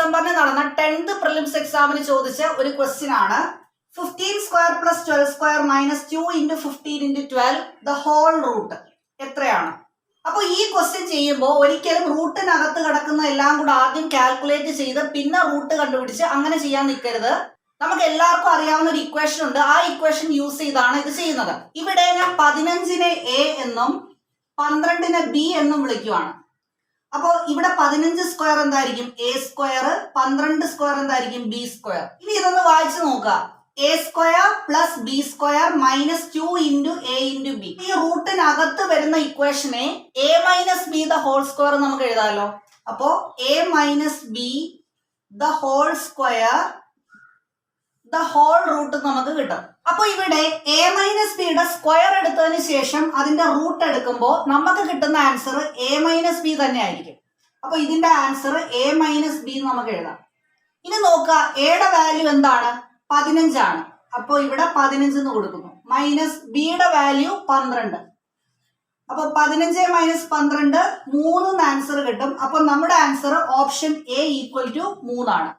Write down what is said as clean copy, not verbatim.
ഡിസംബറിൽ നടന്ന 10th prelims എക്സാമിന് ചോദിച്ച ഒരു ക്വസ്റ്റ്യൻ ആണ് 15 square plus 12 square minus 2 into 15 into 12 the whole root എത്രയാണ്? അപ്പോൾ ഈ ക്വസ്റ്റ്യൻ ചെയ്യുമ്പോൾ ഒരിക്കലും റൂട്ടിനകത്ത് കിടക്കുന്ന എല്ലാം കൂടെ ആദ്യം കാൽക്കുലേറ്റ് ചെയ്ത് പിന്നെ റൂട്ട് കണ്ടുപിടിച്ച് അങ്ങനെ ചെയ്യാൻ നിൽക്കരുത്. നമുക്ക് എല്ലാവർക്കും അറിയാവുന്ന ഒരു ഇക്വേഷൻ ഉണ്ട്. ആ ഇക്വേഷൻ യൂസ് ചെയ്താണ് ഇത് ചെയ്യുന്നത്. ഇവിടെ ഞാൻ 15നെ എ എന്നും 12നെ ബി എന്നും വിളിക്കുവാണ്. അപ്പോൾ ഇവിടെ 15 സ്ക്വയർ എന്തായിരിക്കും? A square. 12 സ്ക്വയർ എന്തായിരിക്കും? B square. ഇനി ഇതൊന്ന് വായിച്ചു നോക്കുക. A square plus B square minus 2 into A into B. ഈ റൂട്ടിനകത്ത് വരുന്ന ഇക്വേഷനെ A minus B the whole square നമുക്ക് എഴുതാമല്ലോ. അപ്പോ A minus B the whole square the whole root നമുക്ക് കിട്ടും. അപ്പൊ ഇവിടെ എ മൈനസ് ബിയുടെ സ്ക്വയർ എടുത്തതിന് ശേഷം അതിന്റെ റൂട്ട് എടുക്കുമ്പോൾ നമുക്ക് കിട്ടുന്ന ആൻസർ എ മൈനസ് ബി തന്നെ ആയിരിക്കും. അപ്പൊ ഇതിന്റെ ആൻസർ എ മൈനസ് ബി നമുക്ക് എഴുതാം. ഇനി നോക്കുക, എയുടെ വാല്യൂ എന്താണ്? 15 ആണ്. അപ്പോൾ ഇവിടെ 15 എന്ന് കൊടുക്കുന്നു. മൈനസ് ബിയുടെ വാല്യൂ 12. അപ്പൊ 15 മൈനസ് 12 3 ആൻസർ കിട്ടും. അപ്പൊ നമ്മുടെ answer option A equal to 3 ആണ്.